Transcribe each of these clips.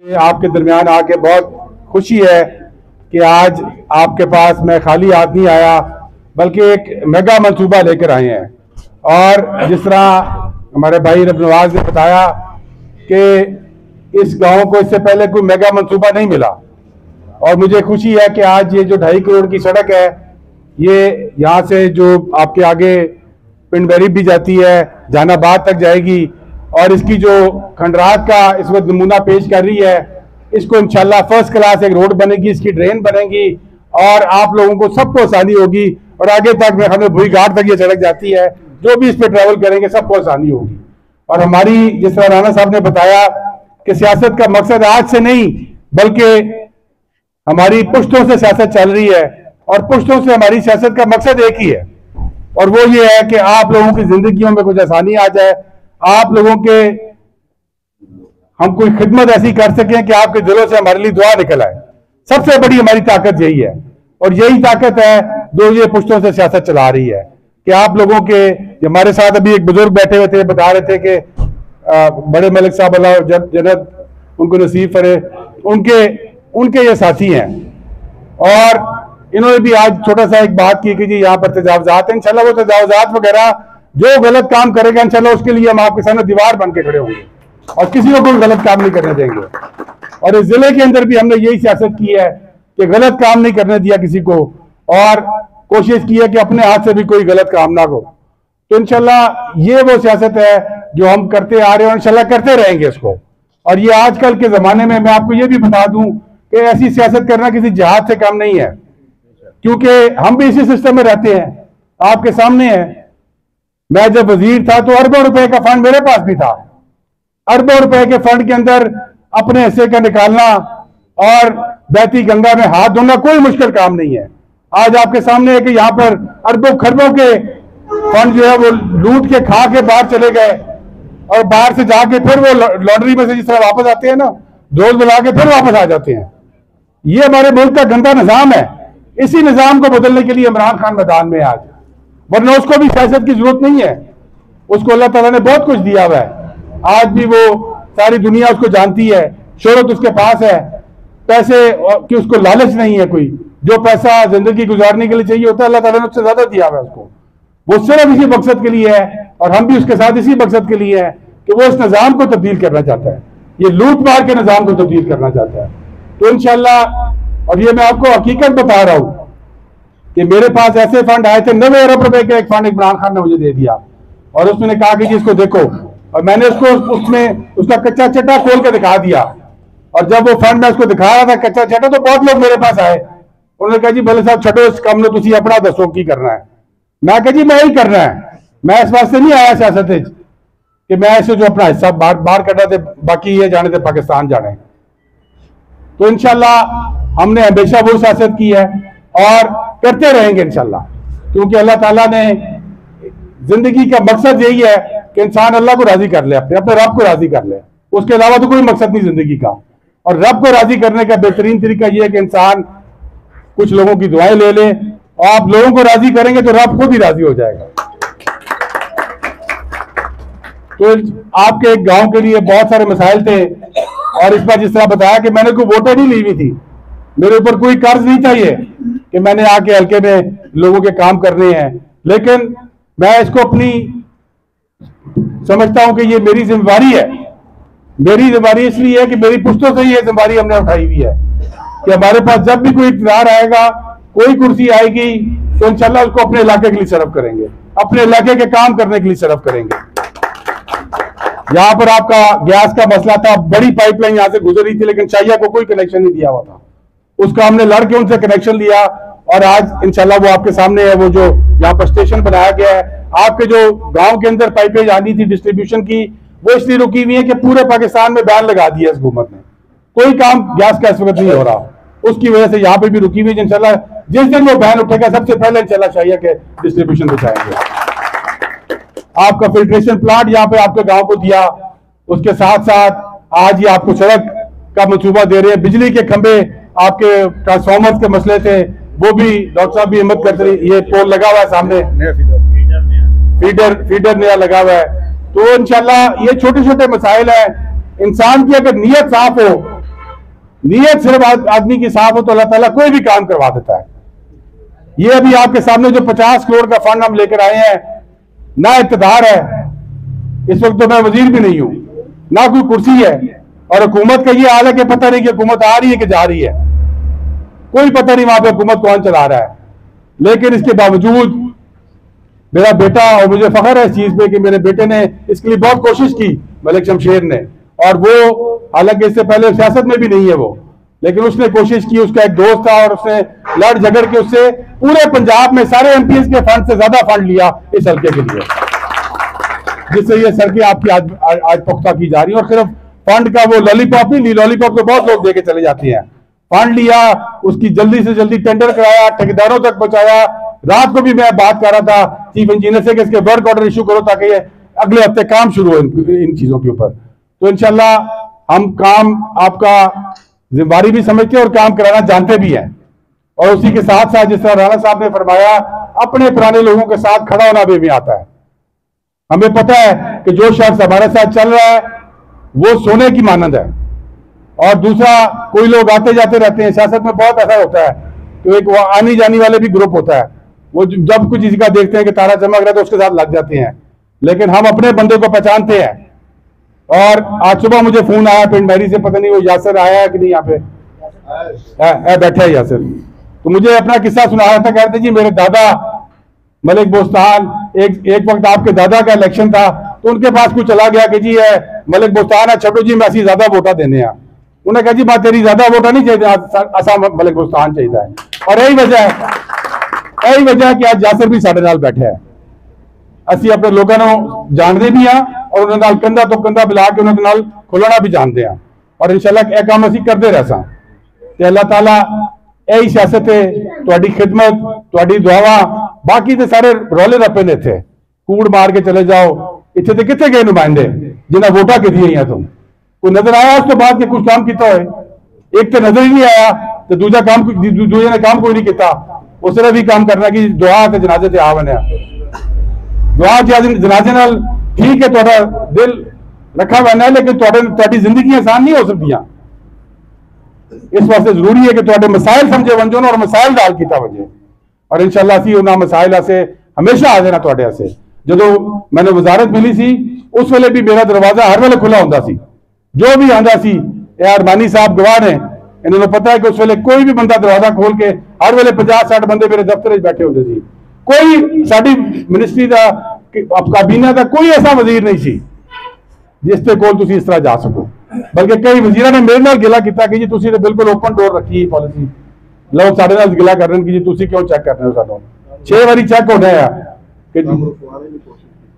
आपके दरमियान आके बहुत खुशी है कि आज आपके पास मैं खाली हाथ नहीं आया बल्कि एक मेगा मंसूबा लेकर आए हैं। और जिस तरह हमारे भाई नवाज ने बताया कि इस गांव को इससे पहले कोई मेगा मंसूबा नहीं मिला और मुझे खुशी है कि आज ये जो 2.5 करोड़ की सड़क है ये यहाँ से जो आपके आगे पिंड बैरी भी जाती है जहानाबाद तक जाएगी और इसकी जो खंडरात का इस वक्त नमूना पेश कर रही है, इसको इंशाल्लाह फर्स्ट क्लास एक रोड बनेगी, इसकी ड्रेन बनेगी और आप लोगों को सबको आसानी होगी और आगे तक हमें भूई घाट तक ये सड़क जाती है, जो भी इस पर ट्रैवल करेंगे सबको आसानी होगी। और हमारी जिस तरह राना साहब ने बताया कि सियासत का मकसद आज से नहीं बल्कि हमारी पुश्तों से सियासत चल रही है और पुश्तों से हमारी सियासत का मकसद एक ही है और वो ये है कि आप लोगों की जिंदगियों में कुछ आसानी आ जाए, आप लोगों के हम कोई खिदमत ऐसी कर सकें कि आपके दिलों से हमारे लिए दुआ निकल आए। सबसे बड़ी हमारी ताकत यही है और यही ताकत है जो ये पुश्तों से सियासत चला रही है कि आप लोगों के हमारे साथ अभी एक बुजुर्ग बैठे हुए थे, बता रहे थे कि बड़े मलिक साहब अल्लाह जन्नत उनको नसीब करे, उनके ये साथी हैं और इन्होंने भी आज छोटा सा एक बात की कि जी यहाँ पर तजावजात है, इंशाल्लाह वो तजावजात वगैरह जो गलत काम करेगा इंशाल्लाह उसके लिए हम आपके सामने दीवार बन के खड़े होंगे और किसी को कोई गलत काम नहीं करने देंगे। और इस जिले के अंदर भी हमने यही सियासत की है कि गलत काम नहीं करने दिया किसी को और कोशिश की है कि अपने हाथ से भी कोई गलत काम ना हो। तो इंशाल्लाह ये वो सियासत है जो हम करते आ रहे हैं और इंशाल्लाह करते रहेंगे इसको। और ये आजकल के जमाने में मैं आपको ये भी बता दूं कि ऐसी सियासत करना किसी जिहाद से कम नहीं है, क्योंकि हम भी इसी सिस्टम में रहते हैं, आपके सामने है। मैं जब वजीर था तो अरबों रुपए का फंड मेरे पास भी था, अरबों रुपए के फंड के अंदर अपने हिस्से का निकालना और बहती गंगा में हाथ धोना कोई मुश्किल काम नहीं है। आज आपके सामने है कि यहाँ पर अरबों खरबों के फंड जो है वो लूट के खा के बाहर चले गए और बाहर से जाके फिर वो लॉटरी में से जिस तरह वापस आते हैं ना, डोज बुला के फिर वापस आ जाते हैं। ये हमारे मुल्क का गंदा निजाम है। इसी निजाम को बदलने के लिए इमरान खान मैदान में आज, वरना उसको भी सियासत की जरूरत नहीं है, उसको अल्लाह ताला ने बहुत कुछ दिया हुआ है। आज भी वो सारी दुनिया उसको जानती है, शोहरत उसके पास है, पैसे की उसको लालच नहीं है कोई, जो पैसा जिंदगी गुजारने के लिए चाहिए होता है अल्लाह ताला ने उससे ज्यादा दिया हुआ है उसको। वो सिर्फ इसी मकसद के लिए है और हम भी उसके साथ इसी मकसद के लिए है कि वो इस निजाम को तब्दील करना चाहता है, ये लूट मार के निजाम को तब्दील करना चाहता है। तो इंशाल्लाह, और ये मैं आपको हकीकत बता रहा हूं कि मेरे पास ऐसे फंड आए थे, 90 अरब रुपए का एक फंड इमरान खान ने मुझे दे दिया और उसने कहा कि जी इसको देखो, और मैंने उसको उसमें उसका कच्चा चट्टा खोल के दिखा दिया। और जब वो फंड मैं उसको दिखा रहा था कच्चा चट्टा, तो बहुत लोग मेरे पास आए, उन्होंने कहा जी भले साहब छो इस काम ने तुम अपना दसो की करना है। मैं कहा जी मैं ही करना है, मैं इस वास्ते नहीं आया सियासत कि मैं ऐसे जो अपना हिस्सा बाहर करना थे, बाकी ये जाने थे पाकिस्तान जाने। तो इंशाल्लाह हमने हमेशा वो सियासत की है और करते रहेंगे इंशाल्लाह, क्योंकि अल्लाह ताला ने जिंदगी का मकसद यही है कि इंसान अल्लाह को राजी कर ले, अपने रब को राजी कर ले, उसके अलावा तो कोई मकसद नहीं जिंदगी का। और रब को राजी करने का बेहतरीन तरीका यह है कि इंसान कुछ लोगों की दुआएं ले ले और आप लोगों को राजी करेंगे तो रब खुद ही राजी हो जाएगा। तो आपके एक गांव के लिए बहुत सारे मसाइल थे और इस बार जिस तरह बताया कि मैंने कोई वोटर नहीं ली हुई थी, मेरे ऊपर कोई कर्ज नहीं चाहिए कि मैंने आके हल्के में लोगों के काम करने हैं, लेकिन मैं इसको अपनी समझता हूं कि ये मेरी जिम्मेवारी है। मेरी जिम्मेवारी इसलिए है कि मेरी पुश्तों से ये जिम्मेवारी हमने उठाई हुई है कि हमारे पास जब भी कोई इक़्तिदार आएगा, कोई कुर्सी आएगी, तो इंशाल्लाह उसको अपने इलाके के लिए सर्व करेंगे, अपने इलाके के काम करने के लिए सर्व करेंगे। यहाँ पर आपका गैस का मसला था, बड़ी पाइपलाइन यहाँ से गुजर रही थी लेकिन शाहिया को कोई कनेक्शन नहीं दिया हुआ था, उसका हमने लड़के उनसे कनेक्शन लिया और आज इंशाल्लाह वो आपके सामने है। वो जो यहाँ पर स्टेशन बनाया गया है, आपके जो गांव के अंदर पाइपें जानी थी डिस्ट्रीब्यूशन की, वो इसलिए रुकी हुई है कि पूरे पाकिस्तान में बैन लगा दिया इस हुकूमत ने, कोई काम गैस का इस वक्त नहीं हो रहा, उसकी वजह से यहाँ पे भी रुकी हुई है। इंशाल्लाह जिस दिन वो बैन उठेगा सबसे पहले इंशाल्लाह शाहिया के डिस्ट्रीब्यूशन बचाएंगे। आपका फिल्ट्रेशन प्लांट यहाँ पे आपके गांव को दिया, उसके साथ साथ आज ये आपको सड़क का मंसूबा दे रहे हैं। बिजली के खंभे, आपके ट्रांसफार्मर के मसले थे, वो भी डॉक्टर साहब भी हिम्मत करते रहे, ये पोल लगा हुआ है सामने, फीडर नया लगा हुआ है। तो इंशाल्लाह ये छोटे छोटे मसाइल है, इंसान की अगर नीयत साफ हो नीयत सिर्फ आदमी की साफ हो तो अल्लाह ताला कोई भी काम करवा देता है। ये अभी आपके सामने जो 50 करोड़ का फंड हम लेकर आए हैं, ना इक़्तिदार है, इस वक्त तो मैं वजीर भी नहीं हूं, ना कोई कुर्सी है, और हुकूमत का ये हाल है कि पता नहीं कि हुकूमत आ रही है कि जा रही है, कोई पता नहीं वहां पर हुकूमत कौन चला रहा है। लेकिन इसके बावजूद मेरा बेटा, और मुझे फख्र है इस चीज पे कि मेरे बेटे ने इसके लिए बहुत कोशिश की, मलिक शमशेर ने, और वो हालांकि इससे पहले सियासत में भी नहीं है वो, लेकिन उसने कोशिश की, उसका एक दोस्त था और उसने लड़ झगड़ के उससे पूरे पंजाब में सारे एमपीएस के फंड से ज्यादा फंड लिया इस हल्के के लिए, जिससे ये सड़कें आपकी आज पुख्ता की जा रही है। और सिर्फ फंड का वो लॉलीपॉप नहीं ली, लॉलीपॉप तो बहुत लोग देके चले जाते हैं, फंड लिया, उसकी जल्दी से जल्दी टेंडर कराया, ठेकेदारों तक पहुंचाया। रात को भी मैं बात कर रहा था चीफ इंजीनियर से कि इसके वर्क ऑर्डर इशू करो ताकि ये अगले हफ्ते काम शुरू हो इन चीजों के ऊपर। तो इंशाल्लाह हम काम आपका जिम्मेदारी भी समझते हैं और काम कराना जानते भी हैं। और उसी के साथ साथ जिस तरह राणा साहब ने फरमाया, अपने पुराने लोगों के साथ खड़ा होना भी आता है। हमें पता है कि जो शख्स हमारे साथ चल रहा है वो सोने की मानंद है। और दूसरा, कोई लोग आते जाते रहते हैं, सियासत में बहुत ऐसा होता है तो एक वो आनी जानी वाले भी ग्रुप होता है, वो जब कुछ किसी का देखते हैं कि तारा चमक रहा है तो उसके साथ लग जाते हैं। लेकिन हम अपने बंदे को पहचानते हैं। और आज सुबह मुझे फोन आया पिंड मैरी से, पता नहीं वो यासर आया है कि नहीं, यहाँ पे बैठा है यासर, तो मुझे अपना किस्सा सुना रहा था। कहते जी मेरे दादा मलिक बोस्तान, एक वक्त आपके दादा का इलेक्शन था तो उनके पास कुछ चला गया कि जी है मलिक बोस्तान है, छठो जी मैं ज्यादा वोटा देने हैं। उन्हें कहा जी बात तेरी ज्यादा वोटा नहीं चाहिए, असा मलिक बोस्तान चाहिए है। और यही वजह है कि आज यासर भी साढ़े नाल बैठे है। असि अपने लोगों को जानते भी हाँ और उन्होंने कंधा तो कंधा मिला के उन्होंने नाल खुलना भी जानते हैं। और इंशाल्लाह यह काम असी करते रह सा। अल्लाह ताला यही सियासत है, तुहाडी खिदमत, तुहाडी दुआवां, बाकी तो सारे रौले रप्पे ने इत्थे कूड़ मार के चले जाओ। इत्थे तो कितने गए नुमाइंदे जिन्हें वोटा की दी तुम? कोई नजर आया उसके बाद के कुछ काम किया हो? एक तो नजर ही नहीं आया तो दूसरा काम दूसरे ने काम कोई नहीं किया। वो सिर्फ ही काम करना कि दुआ ते जनाजे ते आ बनया, दुआ जनाजे नाल ठीक है, तुहाडा दिल रखा बना है, लेकिन तुहाडी जिंदगी आसान नहीं हो सकती। इस वास्ते जरूरी है कि तुहाडे मसाइल समझे वंजो और मसाइल दाल किया वजे। और इंशाल्लाह असीं उन्हां मसाइल से हमेशा हाजिर हां तुहाडे वास्ते। जदों मैंने वजारत मिली सी उस वेले भी मेरा दरवाजा हर वेले खुला हुंदा सी, जो भी आंदा सी। अरमानी साहब गवाह ने, इन्होंने पता है कि उस वेले कोई भी बंदा दरवाजा खोल के हर वेले 50-60 बंदे मेरे दफ्तर में बैठे होंगे सी। कोई साडी मिनिस्ट्री का काबीना का कोई ऐसा वजीर नहीं सी जिसके कोल तुसीं इस तरह जा सको। बल्कि कई वजीरां ने मेरे नाल गिला किया कि जी तुसीं बिल्कुल ओपन डोर रखी पॉलिसी। लोग साडे नाल गिला कर रहे हैं कि जी तुसीं क्यों चेक कर रहे हो सानू? 6 बारी चेक होना है कि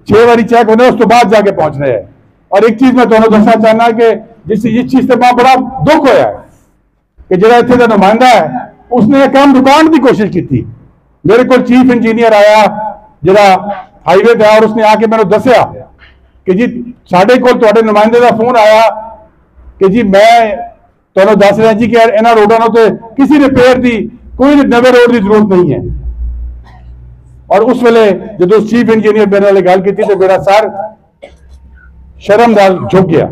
6 बारी चेक होने उस तो बाद जाके पहुंचना है। और एक चीज मैं तुहानू दसना चाहना कि जिस चीज से बड़ा दुख होया है कि जो इत्थे दा नुमाइंदा है उसने काम रुकाने की कोशिश की। मेरे को चीफ इंजीनियर आया जरा हाईवे पे, और उसने आके मैंने दसिया कि जी साढ़े को तुहाडे नुमाइंदे का फोन आया कि जी मैं तुहानू दस रहा जी कि इन्हां रोडां नूं ते किसी रिपेयर की कोई नवे रोड की जरूरत नहीं है। और उस वेले जो चीफ इंजीनियर मेरे नाल गल की तो मेरा सर शर्म नाल झुक गया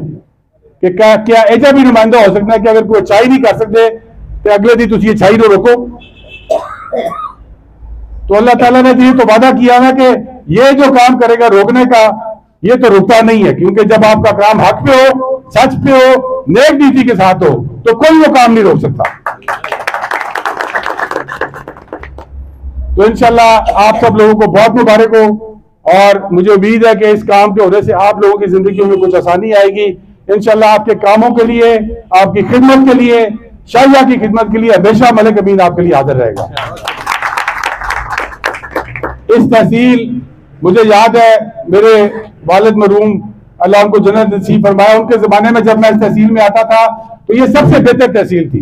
कि क्या ऐसा भी नुमाइंदा हो सकता है कि अगर कोई अच्छाई नहीं कर सकते तो अगले दिन तुम अच्छाई को रोको। तो अल्लाह ताला ने ये तो वादा किया है कि ये जो काम करेगा रोकने का, ये तो रुकता नहीं है, क्योंकि जब आपका काम हक पे हो, सच पे हो, नेक नीति के साथ हो तो कोई वो काम नहीं रोक सकता। तो इंशाल्लाह आप सब लोगों को बहुत मुबारक हो और मुझे उम्मीद है कि इस काम के होने से आप लोगों की जिंदगी में कुछ आसानी आएगी। इंशाल्लाह आपके कामों के लिए, आपकी खिदमत के लिए, शाहिया की खिदमत के लिए हमेशा मलिक अमीन आपके लिए हाजिर रहेगा। इस तहसील, मुझे याद है मेरे वालिद मरूम अल्लाह उनको जन्नत नसीब फरमाया, उनके जमाने में जब मैं इस तहसील में आता था तो ये सबसे बेहतर तहसील थी।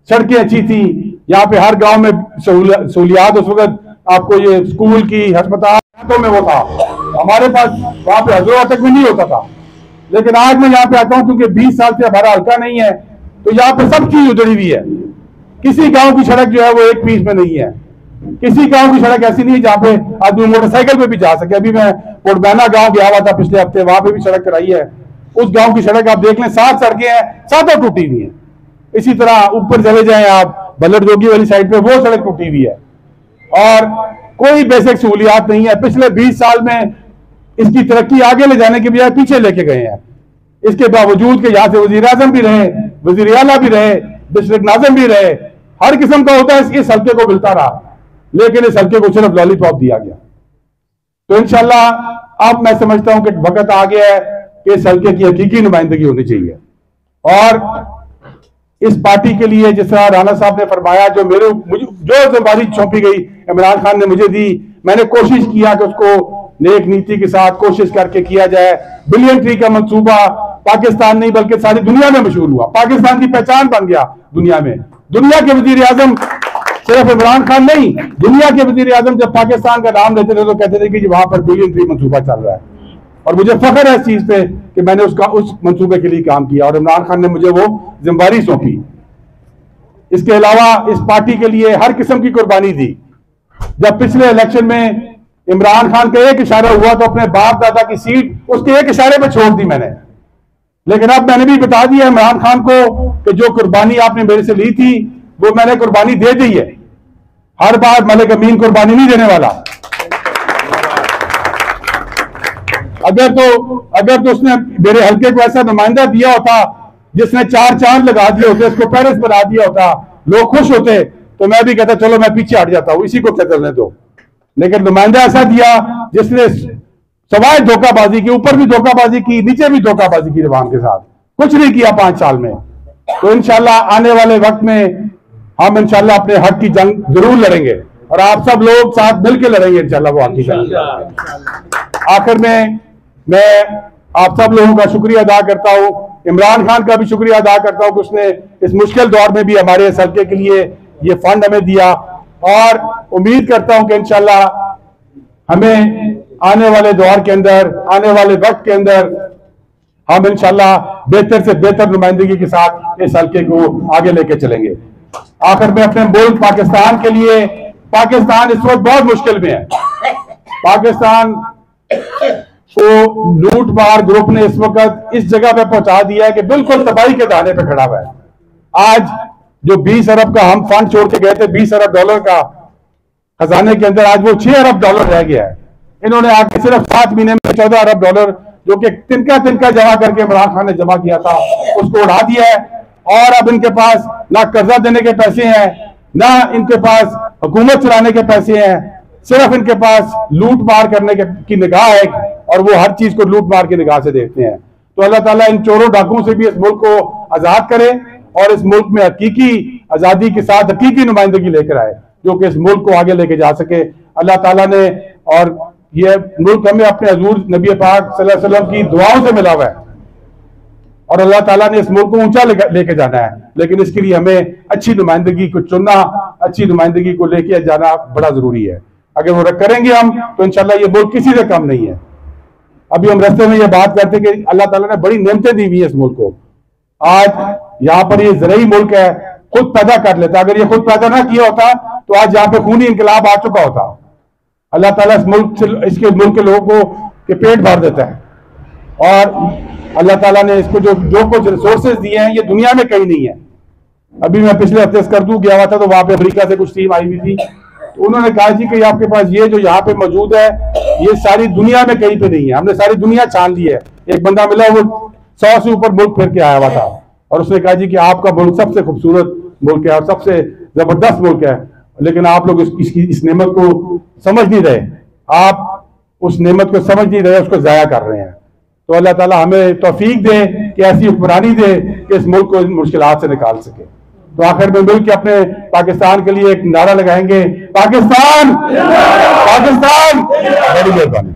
सड़कें अच्छी थी, यहाँ पे हर गांव में सहूलियात, उस वक्त आपको ये स्कूल की, अस्पताल में वो था, हमारे पास वहां पे हजूरा तक भी नहीं होता था। लेकिन आज मैं यहाँ पे आता हूँ क्योंकि 20 साल से हमारा हल्का नहीं है, तो यहाँ पे सब चीज उजड़ी हुई है। किसी गांव की सड़क जो है वो एक पीस में नहीं है, किसी गांव की सड़क ऐसी नहीं है जहाँ पे आदमी मोटरसाइकिल पे भी जा सके। अभी मैं कोटबैना गांव गया हुआ था पिछले हफ्ते, वहां पे भी सड़क कराई है। उस गांव की सड़क आप देख लें, 7 सड़कें हैं, 7 टूटी हुई हैं। इसी तरह ऊपर चले जाएं आप बल्लर जोगी वाली साइड पे, वो सड़क टूटी हुई है और कोई बेसिक सहूलियात नहीं है। पिछले 20 साल में इसकी तरक्की आगे ले जाने के बजाय पीछे लेके गए हैं। इसके बावजूद कि यहाँ से वजीर आजम भी रहे, वजीर आला भी रहे, डिस्ट्रिक्ट नाज़िम भी रहे, हर किस्म का होता है, इस हल्के को मिलता रहा, लेकिन इस हल्के को सिर्फ लॉलीपॉप दिया गया। तो इंशाल्लाह अब मैं समझता हूं कि वक्त आ गया है कि इस हल्के की हकीकी नुमाइंदगी होनी चाहिए। और इस पार्टी के लिए जिस तरह राणा साहब ने फरमाया, मुझे जो जिम्मेदारी सौंपी गई इमरान खान ने मुझे दी, मैंने कोशिश किया कि उसको नेक नीति के साथ कोशिश करके किया जाए। बिलियन ट्री का मंसूबा पाकिस्तान नहीं बल्कि सारी दुनिया में मशहूर हुआ, पाकिस्तान की पहचान बन गया दुनिया में। दुनिया के वजीर आजम, सिर्फ इमरान खान नहीं, दुनिया के वजीर आजम जब पाकिस्तान का नाम लेते थे तो कहते थे कि वहां पर बिलियन ट्री मंसूबा चल रहा है। और मुझे फख्र है इस चीज पे कि मैंने उस मंसूबे के लिए काम किया और इमरान खान ने मुझे वो जिम्मेदारी सौंपी। इसके अलावा इस पार्टी के लिए हर किस्म की कुर्बानी दी। जब पिछले इलेक्शन में इमरान खान का एक इशारा हुआ तो अपने बाप दादा की सीट उसके एक इशारे पे छोड़ दी मैंने। लेकिन अब मैंने भी बता दिया इमरान खान को कि जो कुर्बानी आपने मेरे से ली थी वो मैंने कुर्बानी दे दी है। हर बार मलिक अमीन कुर्बानी नहीं देने वाला। अगर तो उसने मेरे हल्के को ऐसा नुमाइंदा दिया होता जिसने 4 चांद लगा दिए होते, उसको पेरिस बना दिया होता, लोग खुश होते, तो मैं भी कहता चलो मैं पीछे हट जाता हूं, इसी को करने दो। लेकिन नुमाइंदा ऐसा दिया जिसने सवाए धोखाबाजी की, ऊपर भी धोखाबाजी की, नीचे भी धोखाबाजी की, रिवान के साथ कुछ नहीं किया 5 साल में। तो इंशाल्लाह आने वाले वक्त में हम इंशाल्लाह अपने हक की जंग जरूर लड़ेंगे और आप सब लोग साथ मिलकर लड़ेंगे इंशाल्लाह वो हक की जंग। आखिर में मैं आप सब लोगों का शुक्रिया अदा करता हूं, इमरान खान का भी शुक्रिया अदा करता हूं कि उसने इस मुश्किल दौर में भी हमारे इस हल्के के लिए ये फंड हमें दिया। और उम्मीद करता हूं कि इंशाल्लाह हमें आने वाले दौर के अंदर, आने वाले वक्त के अंदर हम इंशाल्लाह बेहतर से बेहतर नुमाइंदगी के साथ इस हल्के को आगे लेके चलेंगे। आखिर में अपने मुल्क पाकिस्तान के लिए, पाकिस्तान इस वक्त बहुत मुश्किल में है। पाकिस्तान को लूट मार ग्रुप ने इस वक्त इस जगह पे पहुंचा दिया है कि बिल्कुल तबाही के दाने पे खड़ा हुआ है। आज जो 20 अरब का हम फंड छोड़ के गए थे, 20 अरब डॉलर का खजाने के अंदर, आज वो 6 अरब डॉलर रह गया है। इन्होंने आगे सिर्फ 7 महीने में 14 अरब डॉलर जो कि तिनका तिनका जमा करके इमरान खान ने जमा किया था उसको उड़ा दिया है। और अब इनके पास ना कर्जा देने के पैसे हैं, ना इनके पास हुकूमत चलाने के पैसे हैं, सिर्फ इनके पास लूट मार करने की निगाह है और वो हर चीज को लूट मार की निगाह से देखते हैं। तो अल्लाह ताला इन चोरों डाकुओं से भी इस मुल्क को आजाद करे और इस मुल्क में हकीकी आजादी के साथ हकीकी नुमाइंदगी लेकर आए जो कि इस मुल्क को आगे लेके जा सके। अल्लाह ताला ने, और ये मुल्क हमें अपने हजूर नबी पाक सल्लल्लाहु अलैहि वसल्लम की दुआओं से मिला हुआ है और अल्लाह ताला ने इस मुल्क को ऊंचा लेके जाना है, लेकिन इसके लिए हमें अच्छी नुमाइंदगी को चुनना, अच्छी नुमाइंदगी को लेके जाना बड़ा जरूरी है। अगर वो करेंगे हम तो इंशाल्लाह ये मुल्क किसी से कम नहीं है। अभी हम रास्ते में ये बात करते कि अल्लाह ताला ने बड़ी नेमतें दी हुई है इस मुल्क को। आज यहाँ पर ये ज़रई मुल्क है, खुद पैदा कर लेता। अगर ये खुद पैदा ना किया होता तो आज यहाँ पे खूनी इंकलाब आ चुका होता। अल्लाह ताला इस मुल्क से, इसके मुल्क के लोगों को के पेट भर देता है और अल्लाह ताला ने इसको जो कुछ रिसोर्सेज दिए हैं ये दुनिया में कहीं नहीं है। अभी मैं पिछले हफ्ते स्कर्दू गया हुआ था तो वहां पे अफ्रीका से कुछ टीम आई हुई थी, तो उन्होंने कहा जी कि आपके पास ये जो यहाँ पे मौजूद है ये सारी दुनिया में कहीं पे नहीं है, हमने सारी दुनिया छान ली है। एक बंदा मिला वो 100 से ऊपर मुल्क फिर के आया हुआ था और उसने कहा जी कि आपका मुल्क सबसे खूबसूरत मुल्क है और सबसे जबरदस्त मुल्क है, लेकिन आप लोग इस नेमत को समझ नहीं रहे, आप उस नेमत को समझ नहीं रहे, उसको जाया कर रहे हैं। तो अल्लाह ताला हमें तौफीक दे कि ऐसी हुक्मरानी दे कि इस मुल्क को इन मुश्किलात से निकाल सके। तो आखिर में मिल के अपने पाकिस्तान के लिए एक नारा लगाएंगे, पाकिस्तान, पाकिस्तान। बड़ी मेहरबानी।